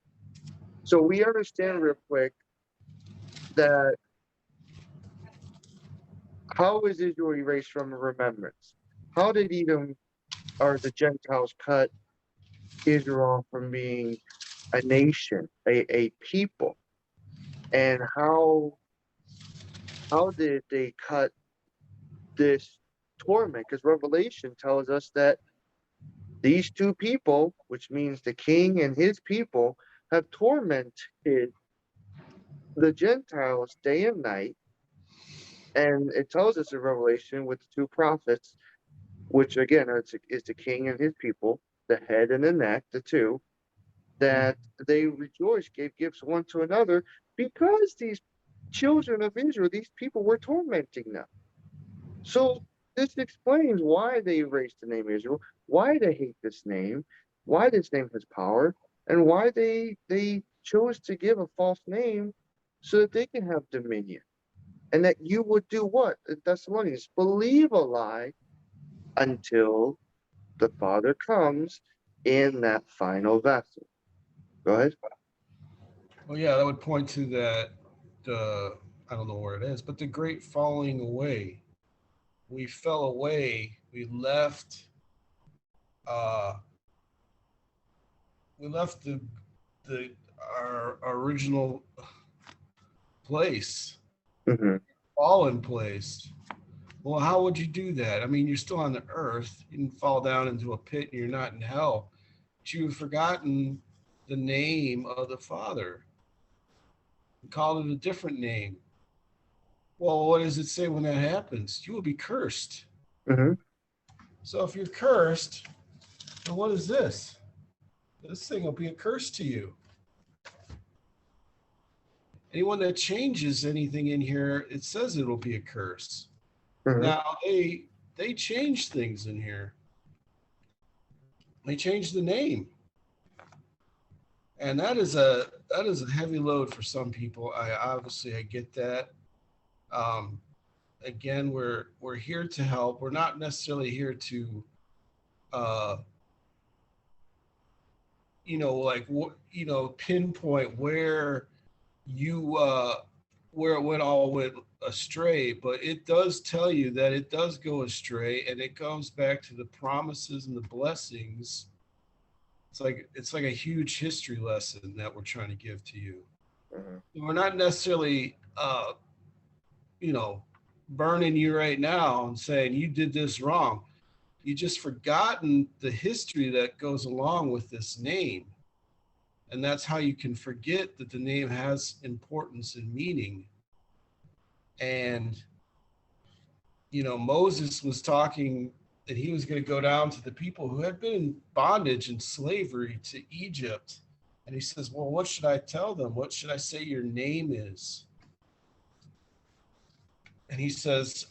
So we understand real quick that how is Israel erased from remembrance? How did even or the Gentiles cut Israel from being a nation, a people? And how did they cut this torment? Because Revelation tells us that these two people, which means the king and his people, have tormented the Gentiles day and night. And it tells us in Revelation with the two prophets, which again is the king and his people, the head and the neck, the two, that they rejoiced, gave gifts one to another because these children of Israel, these people were tormenting them. So this explains why they erased the name Israel, why they hate this name, why this name has power, and why they chose to give a false name so that they can have dominion. And that you would do what? The Thessalonians believe a lie until the Father comes in that final vessel. Go ahead. Well, yeah, that would point to that. I don't know where it is, but the great falling away. We fell away. We left. Uh, we left the our original place, Mm-hmm. fallen place. Well, how would you do that? I mean, you're still on the earth. You didn't fall down into a pit and you're not in hell. But you've forgotten the name of the Father and called it a different name. Well, what does it say when that happens? You will be cursed. Mm-hmm. So if you're cursed, then what is this? This thing will be a curse to you. Anyone that changes anything in here, it says it will be a curse. Mm-hmm. Now they changed things in here. They changed the name, and that is a heavy load for some people. I get that. Um, Again, we're here to help. We're not necessarily here to, uh, like pinpoint you uh, where it went astray. But it does tell you that it does go astray, and it comes back to the promises and the blessings. It's like a huge history lesson that we're trying to give to you. Mm-hmm. We're not necessarily you know burning you right now and saying you did this wrong. You just forgotten the history that goes along with this name, and that's how you can forget that the name has importance and meaning. And Moses was talking that he was going to go down to the people who had been in bondage and slavery to Egypt. And he says, well, what should I tell them? What should I say your name is? And he says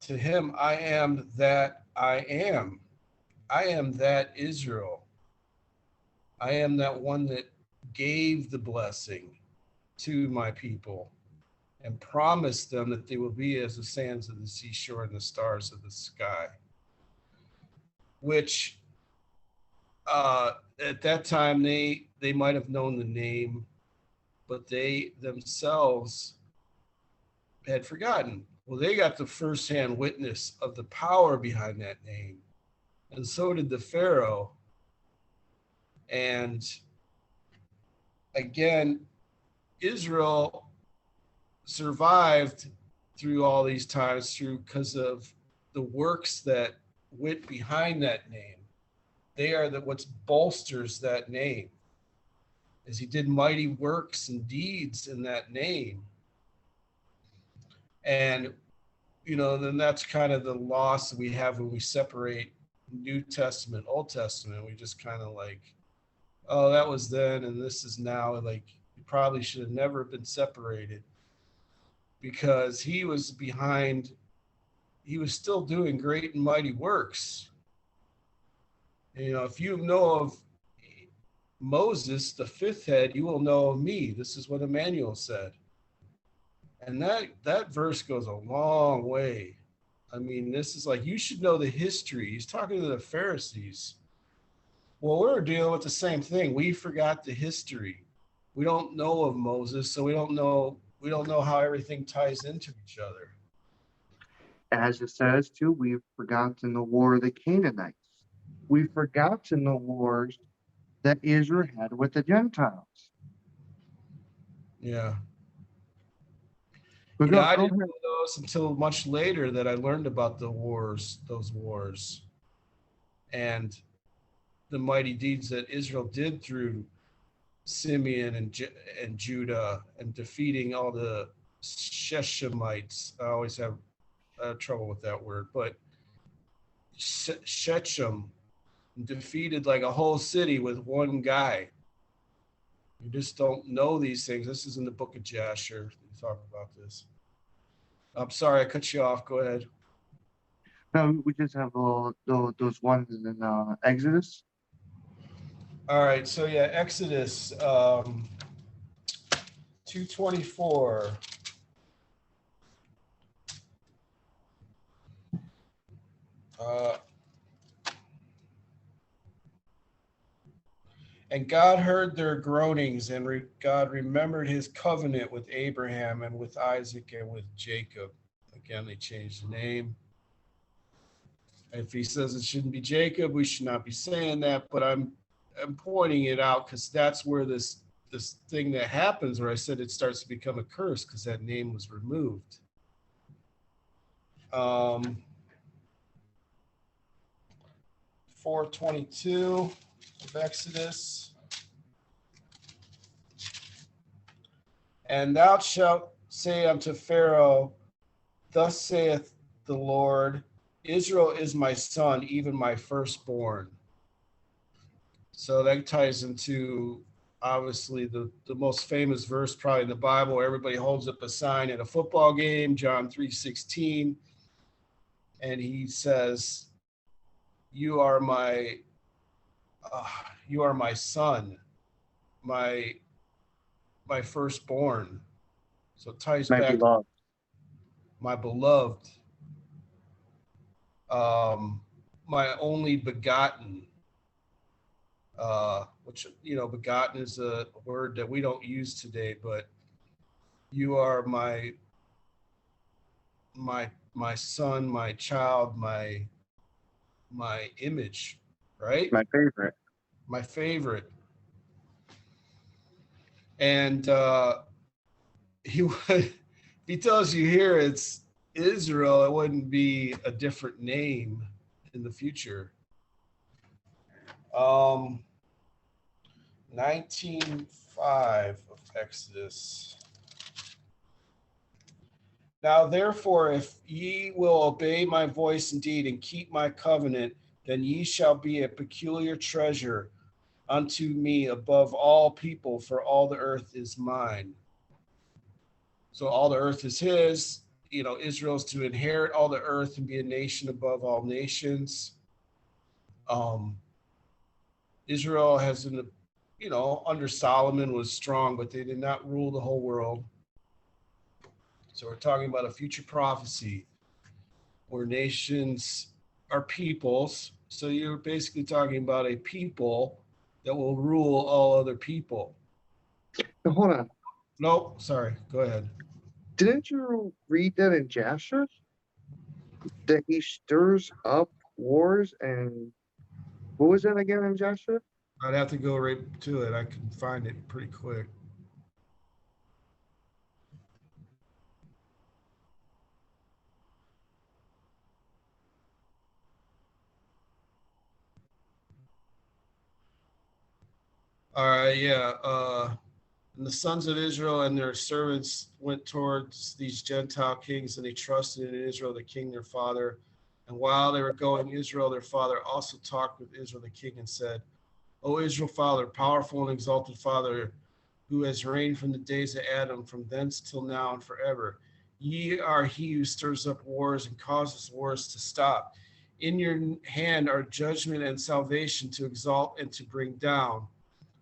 to him, I am that I am. I am that Israel. I am that one that gave the blessing to my people and promised them that they will be as the sands of the seashore and the stars of the sky, which at that time they might have known the name, but they themselves had forgotten. Well, they got the firsthand witness of the power behind that name, and so did the Pharaoh. And again, Israel survived through all these times through because of the works that went behind that name. They are what bolsters that name, as he did mighty works and deeds in that name. And then that's kind of the loss that we have when we separate New Testament, Old Testament. We just kind of like, oh, that was then and this is now. Like, it probably should have never been separated, because he was still doing great and mighty works. If you know of Moses, the fifth head, you will know of me. This is what Emmanuel said. And that verse goes a long way. I mean, this is like, you should know the history. He's talking to the Pharisees. Well, we're dealing with the same thing. We forgot the history. We don't know of Moses, so we don't know how everything ties into each other. As it says too, we've forgotten the war of the Canaanites. We've forgotten the wars that Israel had with the Gentiles. Yeah. But Yeah, I go didn't ahead. know those until much later that I learned about those wars, and the mighty deeds that Israel did through Simeon and Judah, and defeating all the Shechemites. I always have trouble with that word, but Shechem defeated like a whole city with one guy. You just don't know these things. This is in the book of Jasher. We talk about this. I'm sorry, I cut you off. Go ahead. No, we just have those ones in Exodus. All right, so yeah, Exodus 2:24. Uh, and God heard their groanings, and God remembered his covenant with Abraham and with Isaac and with Jacob. Again, they changed the name. If he says it shouldn't be Jacob, we should not be saying that. But I'm pointing it out because that's where this thing that happens where I said it starts to become a curse because that name was removed. 4:22 of Exodus. And thou shalt say unto Pharaoh, thus saith the Lord, Israel is my son, even my firstborn. So that ties into obviously the most famous verse probably in the Bible where everybody holds up a sign at a football game, John 3:16, and he says, you are my son, my firstborn. So it ties My back to beloved. my beloved, my only begotten, which, begotten is a word that we don't use today, but you are my son, my child, my image, right? My favorite. My favorite. And he would, if he tells you here it's Israel, it wouldn't be a different name in the future. 19:5 of Exodus. Now, therefore, if ye will obey my voice indeed and keep my covenant, then ye shall be a peculiar treasure unto me above all people, for all the earth is mine. So all the earth is his. Israel's to inherit all the earth and be a nation above all nations. Um, Israel has under Solomon was strong, but they did not rule the whole world. So we're talking about a future prophecy where nations are peoples. So you're basically talking about a people that will rule all other people. Now, hold on. Nope, sorry. Go ahead. Didn't you read that in Jasher? That he stirs up wars and what was that again in Jasher? I'd have to go right to it. I can find it pretty quick. All right, yeah. And the sons of Israel and their servants went towards these Gentile kings, and they trusted in Israel, the king, their father. And while they were going, Israel, their father, also talked with Israel, the king, and said, O Israel, Father, powerful and exalted Father, who has reigned from the days of Adam, from thence till now and forever. Ye are he who stirs up wars and causes wars to stop. In your hand are judgment and salvation to exalt and to bring down.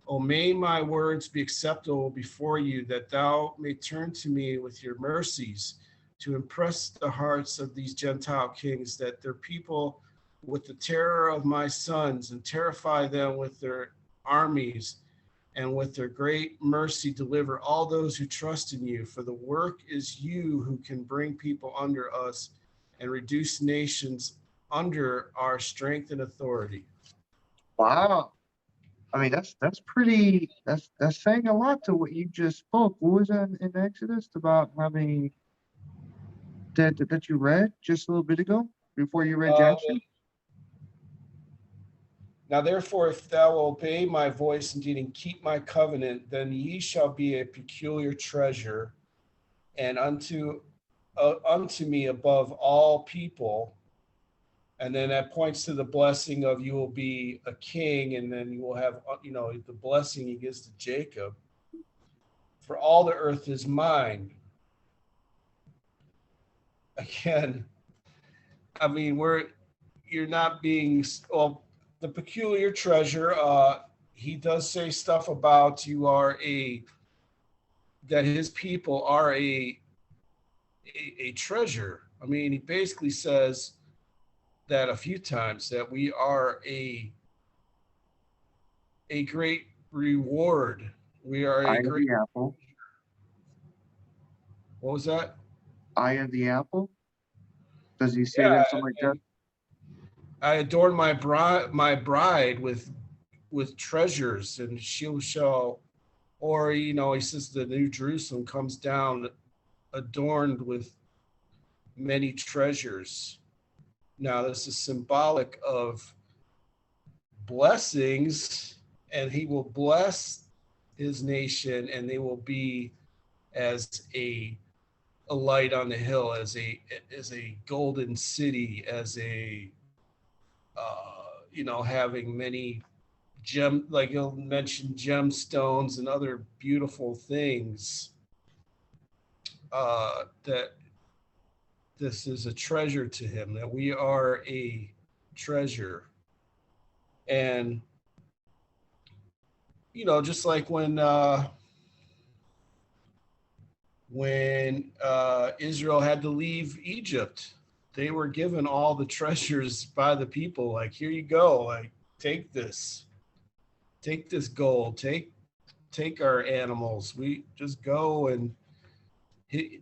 O may my words be acceptable before you, that thou may turn to me with your mercies, to impress the hearts of these Gentile kings, that their people with the terror of my sons, and terrify them with their armies, and with their great mercy deliver all those who trust in you. For the work is you who can bring people under us and reduce nations under our strength and authority. Wow. I mean that's pretty that's saying a lot to what you just spoke. What was that in Exodus about having that you read just a little bit ago before you read Jasher? Now, therefore, if thou obey my voice indeed and keep my covenant, then ye shall be a peculiar treasure, and unto me above all people. And then that points to the blessing of you will be a king, and then you will have the blessing he gives to Jacob. For all the earth is mine. Again, I mean, you're not being, well, the peculiar treasure. He does say stuff about you are that his people are a treasure. I mean, he basically says that a few times that we are a great reward. We are a Eye of great. the apple. What was that? Eye of the apple. Does he say Yeah, that something like that? and I adorn my bride with treasures, and she shall, or he says the New Jerusalem comes down adorned with many treasures. Now, this is symbolic of blessings, and he will bless his nation, and they will be as a light on the hill, as a golden city, as a having many like you'll mention gemstones and other beautiful things. That this is a treasure to him. That we are a treasure, and just like when Israel had to leave Egypt, they were given all the treasures by the people. Like, here you go. Like, take this gold, take our animals. We just go, and he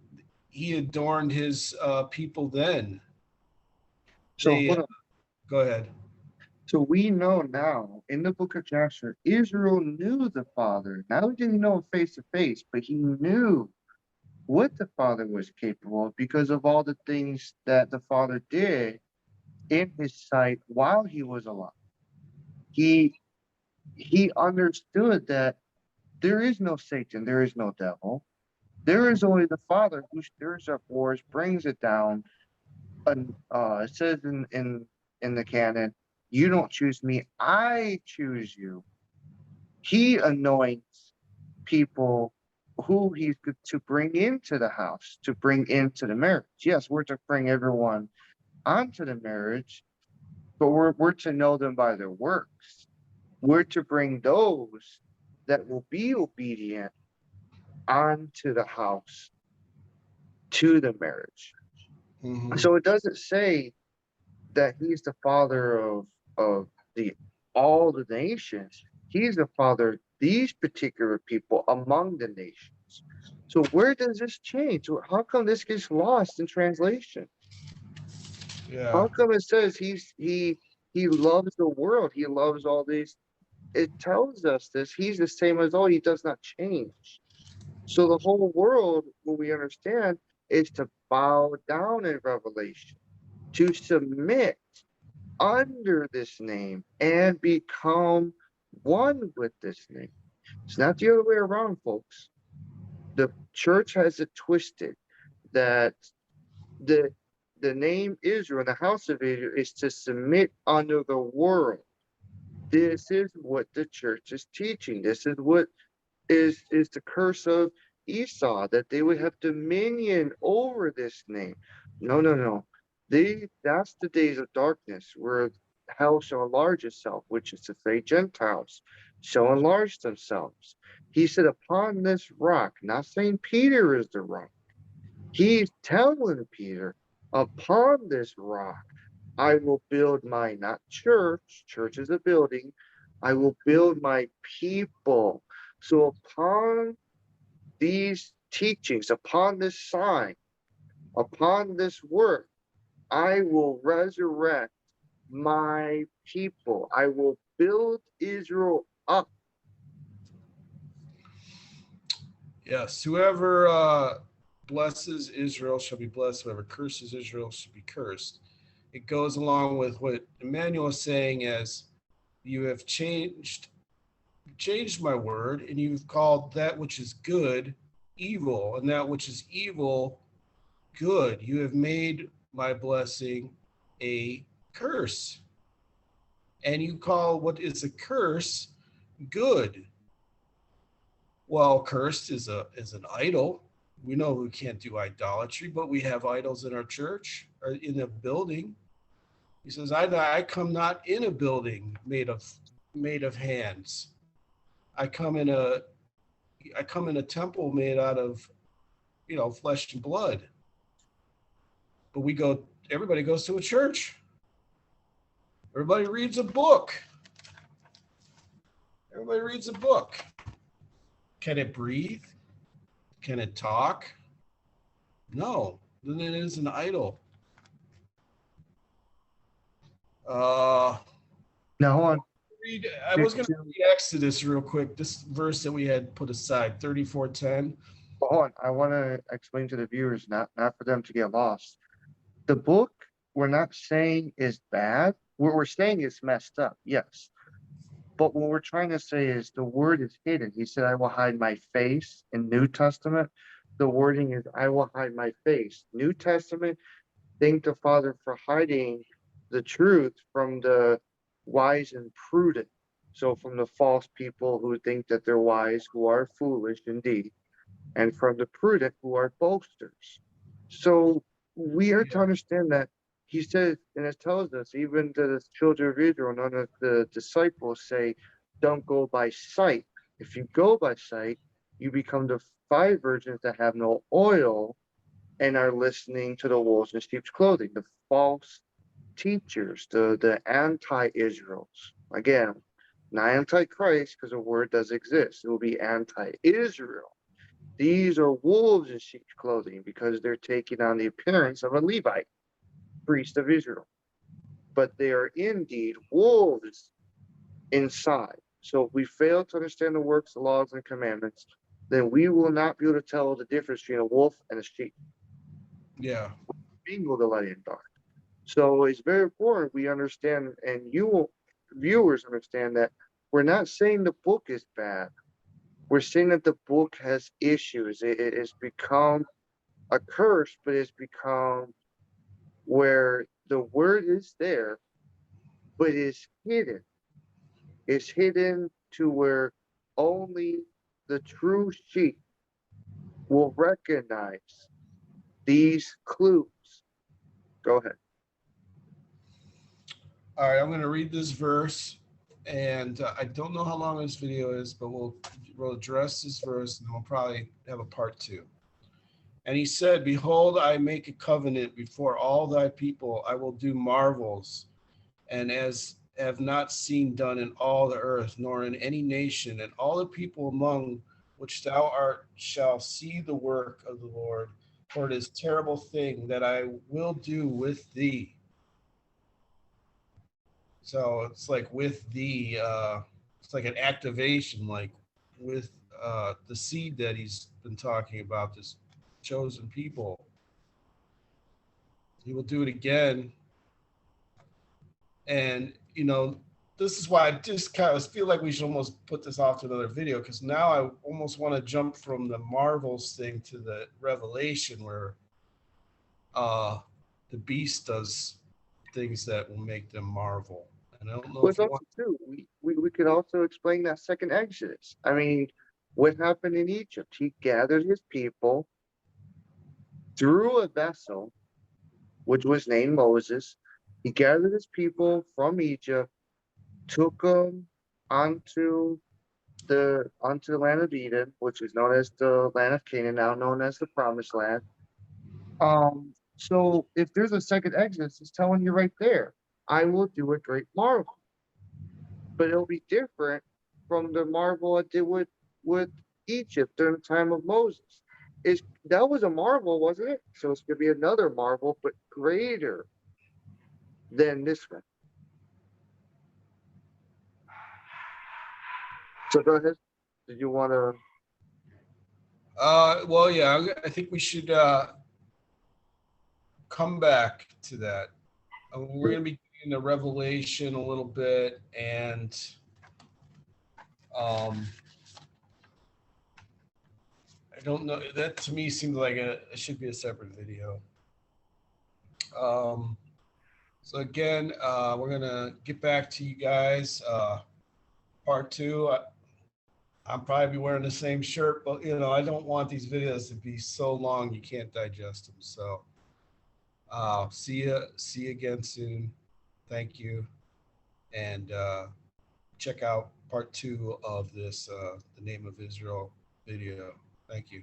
he adorned his people. Then So they hold on. go ahead. So we know now in the book of Joshua, Israel knew the Father. Now he didn't know him face to face, but he knew what the Father was capable of because of all the things that the Father did in his sight while he was alive. He he understood that there is no Satan, there is no devil. There is only the Father who stirs up wars, brings it down. And it says in the canon, you don't choose me, I choose you. He anoints people who he's good to bring into the house, to bring into the marriage. Yes, we're to bring everyone onto the marriage, but we're to know them by their works. We're to bring those that will be obedient onto the house, to the marriage. Hmm. So it doesn't say that he's the father of the all the nations. He's the father of these particular people among the nations. So where does this change? How come this gets lost in translation? Yeah. How come it says he loves the world? He loves all these. It tells us this. He's the same as all. He does not change. So the whole world, what we understand, is to bow down in Revelation, to submit under this name and become one with this name. It's not the other way around, folks. The church has it twisted that the the name Israel, the house of Israel, is to submit under the world. This is what the church is teaching. This is what is the curse of Esau, that they would have dominion over this name. No, no, no. That's the days of darkness where hell shall enlarge itself, which is to say Gentiles shall enlarge themselves. He said, upon this rock, not saying Peter is the rock. He's telling Peter, upon this rock, I will build my, not church, church is a building, I will build my people. So upon these teachings, upon this sign, upon this work, I will resurrect my people. I will build Israel up. Yes. Whoever blesses Israel shall be blessed. Whoever curses Israel shall be cursed. It goes along with what Emmanuel is saying, as you have changed my word, and you've called that which is good evil, and that which is evil good. You have made my blessing a curse, and you call what is a curse good. Well, cursed is an idol. We know we can't do idolatry, but we have idols in our church or in the building. He says, I come not in a building made of hands. I come in a I come in a temple made out of, flesh and blood. But everybody goes to a church. Everybody reads a book. Everybody reads a book. Can it breathe? Can it talk? No. Then it is an idol. Uh, Now, hold on. I was going to read Exodus real quick. This verse that we had put aside, 34:10. Hold on. I want to explain to the viewers, not for them to get lost. The book we're not saying is bad. What we're saying is messed up, yes. But what we're trying to say is the word is hidden. He said, I will hide my face in New Testament. The wording is, I will hide my face. New Testament, thank the Father for hiding the truth from the wise and prudent. So from the false people who think that they're wise, who are foolish indeed, and from the prudent who are boasters. So we are to understand that he says, and it tells us, even to the children of Israel, none of the disciples say, don't go by sight. If you go by sight, you become the five virgins that have no oil and are listening to the wolves in sheep's clothing, the false teachers, the anti-Israels. Again, not anti-Christ, because the word does exist. It will be anti-Israel. These are wolves in sheep's clothing because they're taking on the appearance of a Levite, priest of Israel. But they are indeed wolves inside. So if we fail to understand the works, the laws, and commandments, then we will not be able to tell the difference between a wolf and a sheep. Yeah. Mingle the light and dark. So it's very important we understand, and you viewers understand that we're not saying the book is bad. We're saying that the book has issues. It has become a curse, but it's become where the word is there, but it's hidden. It's hidden to where only the true sheep will recognize these clues. Go ahead. All right, I'm going to read this verse, and I don't know how long this video is, but we'll address this verse, and we'll probably have a part two. And he said, behold, I make a covenant before all thy people. I will do marvels, and as have not seen done in all the earth, nor in any nation, and all the people among which thou art shall see the work of the Lord, for it is a terrible thing that I will do with thee. So it's like with the, it's like an activation, like with the seed that he's been talking about, this chosen people. He will do it again. And, this is why I just kind of feel like we should almost put this off to another video, because now I almost want to jump from the Marvels thing to the Revelation, where the beast does things that will make them marvel. And I don't know What's if I also want. too, we could also explain that second Exodus. I mean, what happened in Egypt? He gathered his people through a vessel, which was named Moses. He gathered his people from Egypt, took them onto the land of Eden, which is known as the land of Canaan, now known as the Promised Land. So if there's a second Exodus, it's telling you right there, I will do a great marvel. But it'll be different from the marvel I did with Egypt during the time of Moses. That was a marvel, wasn't it? So it's gonna be another marvel, but greater than this one. So go ahead. Did you want to? Well, yeah, I think we should come back to that. We're going to be in the Revelation a little bit, and I don't know. That to me seems like it should be a separate video. So again, we're gonna get back to you guys. Part two. I'm probably be wearing the same shirt, but I don't want these videos to be so long you can't digest them. So see you again soon. Thank you. And check out part 2 of this, the Name of Israel video. Thank you.